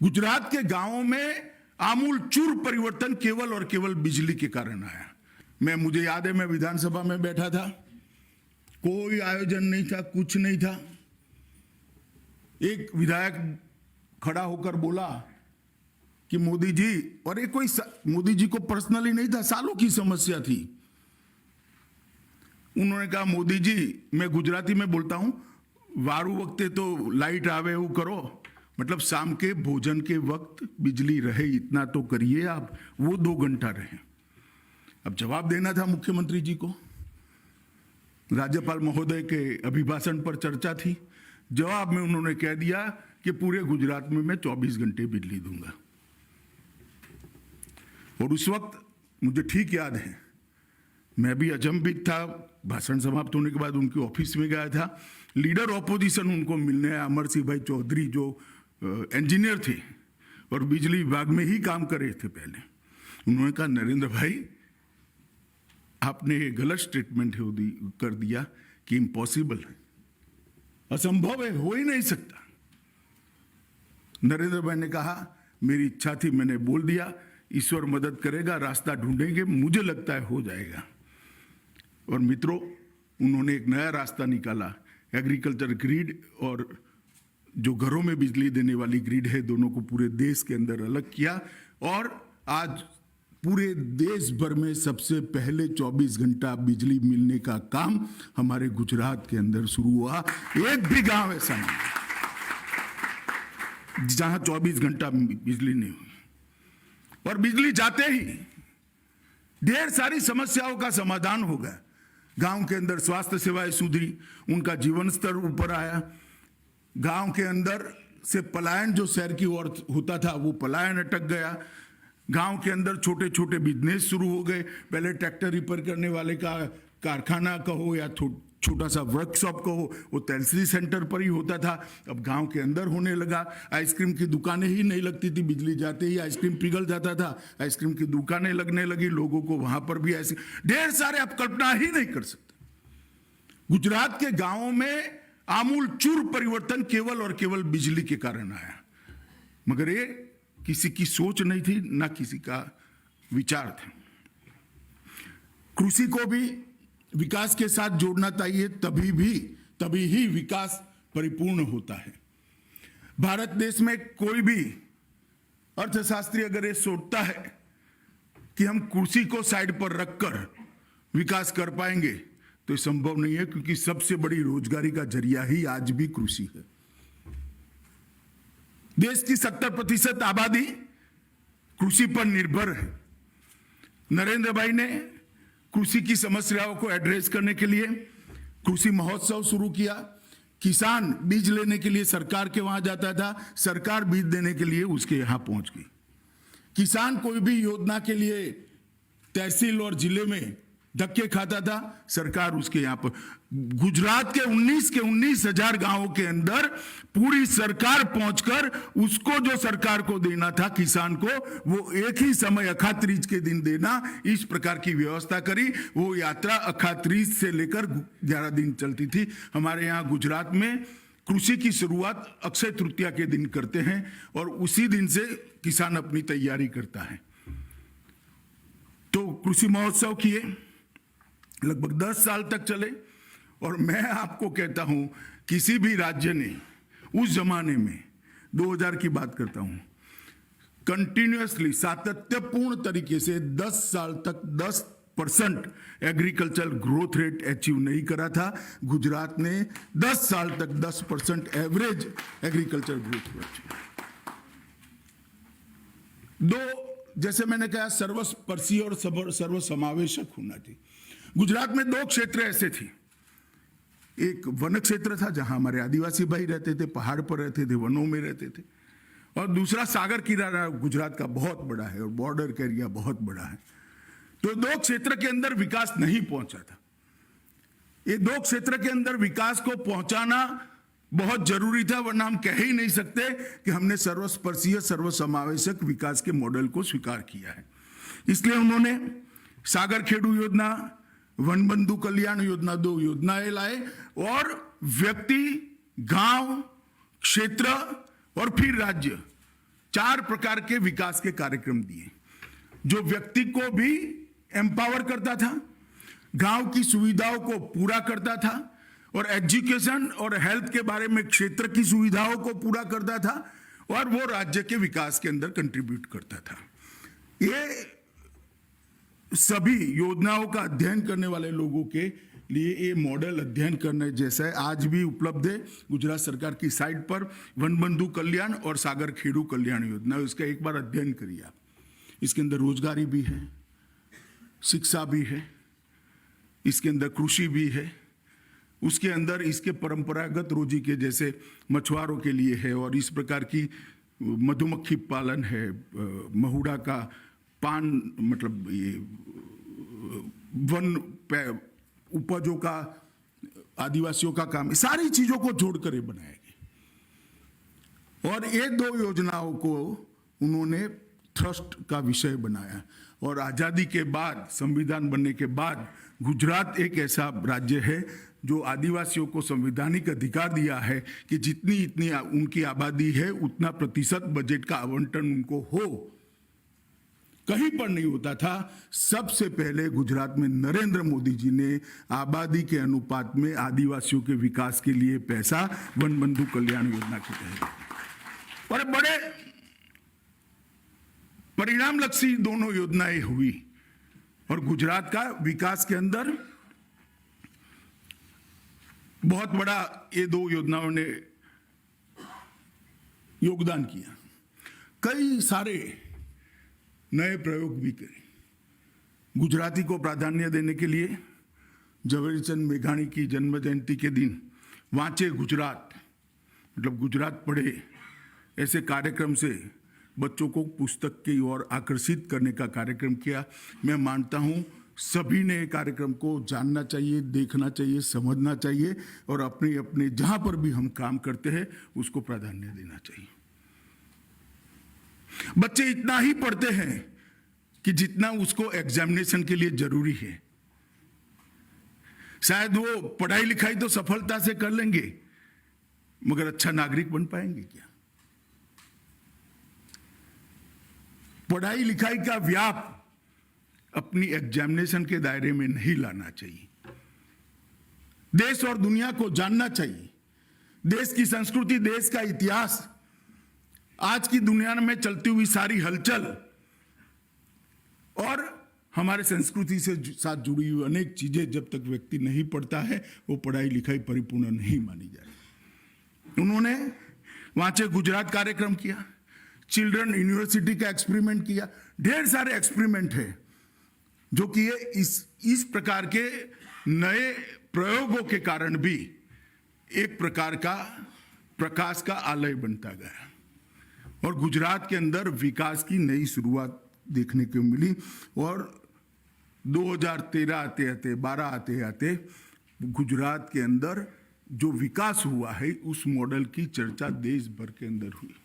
गुजरात के गांवों में आमूल चूर परिवर्तन केवल और केवल बिजली के कारण आया। मुझे याद है, मैं विधानसभा में बैठा था, कोई आयोजन नहीं था, कुछ नहीं था। एक विधायक खड़ा होकर बोला कि मोदी जी, और ये कोई मोदी जी को पर्सनली नहीं था, सालों की समस्या थी। उन्होंने कहा, मोदी जी, मैं गुजराती में बोलता हूं, वारू वक्ते तो लाइट आवे वो करो, मतलब शाम के भोजन के वक्त बिजली रहे इतना तो करिए आप, वो 2 घंटा रहे। अब जवाब देना था मुख्यमंत्री जी को। राज्यपाल महोदय के अभिभाषण पर चर्चा थी। जवाब में उन्होंने कह दिया कि पूरे गुजरात में मैं 24 घंटे बिजली दूंगा। और उस वक्त मुझे ठीक याद है, मैं भी अचंभित था। भाषण समाप्त होने के बाद उनके ऑफिस में गया था। लीडर ऑपोजिशन उनको मिलने आया, अमर सिंह भाई चौधरी, जो इंजीनियर थे और बिजली विभाग में ही काम कर रहे थे पहले। उन्होंने कहा, नरेंद्र भाई, आपने ये गलत स्टेटमेंट कर दिया कि इम्पॉसिबल है, असंभव है, हो ही नहीं सकता। नरेंद्र भाई ने कहा, मेरी इच्छा थी, मैंने बोल दिया, ईश्वर मदद करेगा, रास्ता ढूंढेंगे, मुझे लगता है हो जाएगा। और मित्रों, उन्होंने एक नया रास्ता निकाला। एग्रीकल्चर ग्रिड और जो घरों में बिजली देने वाली ग्रिड है, दोनों को पूरे देश के अंदर अलग किया। और आज पूरे देश भर में सबसे पहले 24 घंटा बिजली मिलने का काम हमारे गुजरात के अंदर शुरू हुआ। एक भी गांव ऐसा नहीं जहां 24 घंटा बिजली नहीं हुई। और बिजली जाते ही ढेर सारी समस्याओं का समाधान हो गया। गांव के अंदर स्वास्थ्य सेवाएं सुधरी, उनका जीवन स्तर ऊपर आया। गांव के अंदर से पलायन जो शहर की ओर होता था, वो पलायन अटक गया। गांव के अंदर छोटे छोटे बिजनेस शुरू हो गए। पहले ट्रैक्टर रिपेयर करने वाले का कारखाना कहो या छोटा सा वर्कशॉप कहो, वो तहसील सेंटर पर ही होता था। अब गांव के अंदर होने लगा। आइसक्रीम की दुकानें ही नहीं लगती थी, बिजली जाते ही आइसक्रीम पिघल जाता था। आइसक्रीम की दुकानें लगने लगी, लोगों को वहां पर भी ऐसे ढेर सारे, आप कल्पना ही नहीं कर सकते। गुजरात के गांवों में आमूल चूर परिवर्तन केवल और केवल बिजली के कारण आया। मगर ये किसी की सोच नहीं थी, ना किसी का विचार था। कृषि को भी विकास के साथ जोड़ना चाहिए, तभी ही विकास परिपूर्ण होता है। भारत देश में कोई भी अर्थशास्त्री अगर ये सोचता है कि हम कृषि को साइड पर रखकर विकास कर पाएंगे, तो ये संभव नहीं है, क्योंकि सबसे बड़ी रोजगारी का जरिया ही आज भी कृषि है। देश की 70% आबादी कृषि पर निर्भर है। नरेंद्र भाई ने कृषि की समस्याओं को एड्रेस करने के लिए कृषि महोत्सव शुरू किया। किसान बीज लेने के लिए सरकार के वहां जाता था, सरकार बीज देने के लिए उसके यहां पहुंच गई। किसान कोई भी योजना के लिए तहसील और जिले में धक्के खाता था, सरकार उसके यहां पर। गुजरात के 19,000 गांवों के अंदर पूरी सरकार पहुंचकर उसको जो सरकार को देना था किसान को, वो एक ही समय अखात्रीज के दिन देना, इस प्रकार की व्यवस्था करी। वो यात्रा अखात्रीज से लेकर 11 दिन चलती थी। हमारे यहां गुजरात में कृषि की शुरुआत अक्षय तृतीया के दिन करते हैं और उसी दिन से किसान अपनी तैयारी करता है। तो कृषि महोत्सव किए, लगभग 10 साल तक चले। और मैं आपको कहता हूं, किसी भी राज्य ने उस जमाने में, 2000 की बात करता हूं, कंटिन्यूअसली सातत्यपूर्ण तरीके से 10 साल तक 10% एग्रीकल्चर ग्रोथ रेट अचीव नहीं करा था। गुजरात ने 10 साल तक 10% एवरेज एग्रीकल्चर ग्रोथ रेट। जैसे मैंने कहा, सर्वस्पर्शी और सर्वसमावेशक होना चाहिए। गुजरात में 2 क्षेत्र ऐसे थे। एक वन क्षेत्र था, जहां हमारे आदिवासी भाई रहते थे, पहाड़ पर रहते थे, वनों में रहते थे। और दूसरा सागर किनारा गुजरात का बहुत बड़ा है और बॉर्डर का एरिया बहुत बड़ा है। तो 2 क्षेत्र के अंदर विकास नहीं पहुंचा था। ये 2 क्षेत्र के अंदर विकास को पहुंचाना बहुत जरूरी था, वरना हम कह ही नहीं सकते कि हमने सर्वस्पर्शीय सर्वसमावेशक विकास के मॉडल को स्वीकार किया है। इसलिए उन्होंने सागर खेडू योजना, वन बंधु कल्याण योजना, 2 योजनाएं लाए और व्यक्ति, गांव, क्षेत्र और फिर राज्य, 4 प्रकार के विकास के कार्यक्रम दिए जो व्यक्ति को भी एम्पावर करता था, गांव की सुविधाओं को पूरा करता था और एजुकेशन और हेल्थ के बारे में क्षेत्र की सुविधाओं को पूरा करता था और वो राज्य के विकास के अंदर कंट्रीब्यूट करता था। ये सभी योजनाओं का अध्ययन करने वाले लोगों के लिए ये मॉडल अध्ययन करने जैसा है। आज भी उपलब्ध है गुजरात सरकार की साइट पर वन बंधु कल्याण और सागर खेडू कल्याण योजना, इसका एक बार अध्ययन करिए आप। इसके अंदर रोजगारी भी है, शिक्षा भी है, इसके अंदर कृषि भी है, उसके अंदर इसके परंपरागत रोजी के जैसे मछुआरों के लिए है और इस प्रकार की मधुमक्खी पालन है, महुड़ा का पान मतलब ये वन उपजों का आदिवासियों का काम, सारी चीजों को जोड़कर ये बनाया गया और ये 2 योजनाओं को उन्होंने ट्रस्ट का विषय बनाया। और आजादी के बाद, संविधान बनने के बाद गुजरात एक ऐसा राज्य है जो आदिवासियों को संवैधानिक अधिकार दिया है कि जितनी इतनी उनकी आबादी है उतना प्रतिशत बजट का आवंटन उनको हो। कहीं पर नहीं होता था। सबसे पहले गुजरात में नरेंद्र मोदी जी ने आबादी के अनुपात में आदिवासियों के विकास के लिए पैसा वन बंधु कल्याण योजना के तहत और बड़े परिणाम लक्षी दोनों योजनाएं हुई और गुजरात का विकास के अंदर बहुत बड़ा ये 2 योजनाओं ने योगदान किया। कई सारे नए प्रयोग भी करे। गुजराती को प्राधान्य देने के लिए झवेरचंद मेघाणी की जन्म जयंती के दिन वांचे गुजरात मतलब गुजरात पढ़े ऐसे कार्यक्रम से बच्चों को पुस्तक की ओर आकर्षित करने का कार्यक्रम किया। मैं मानता हूं सभी ने कार्यक्रम को जानना चाहिए, देखना चाहिए, समझना चाहिए और अपने अपने जहां पर भी हम काम करते हैं उसको प्राधान्य देना चाहिए। बच्चे इतना ही पढ़ते हैं कि जितना उसको एग्जामिनेशन के लिए जरूरी है। शायद वो पढ़ाई लिखाई तो सफलता से कर लेंगे मगर अच्छा नागरिक बन पाएंगे क्या? पढ़ाई लिखाई का व्याप अपनी एग्जामिनेशन के दायरे में नहीं लाना चाहिए। देश और दुनिया को जानना चाहिए, देश की संस्कृति, देश का इतिहास, आज की दुनिया में चलती हुई सारी हलचल और हमारे संस्कृति से साथ जुड़ी हुई अनेक चीजें जब तक व्यक्ति नहीं पढ़ता है वो पढ़ाई लिखाई परिपूर्ण नहीं मानी जाए। उन्होंने वांचे गुजरात कार्यक्रम किया, चिल्ड्रन यूनिवर्सिटी का एक्सपेरिमेंट किया, ढेर सारे एक्सपेरिमेंट है जो कि ये इस प्रकार के नए प्रयोगों के कारण भी एक प्रकार का प्रकाश का आलय बनता गया और गुजरात के अंदर विकास की नई शुरुआत देखने को मिली। और 2013 आते आते 12 आते आते गुजरात के अंदर जो विकास हुआ है उस मॉडल की चर्चा देश भर के अंदर हुई।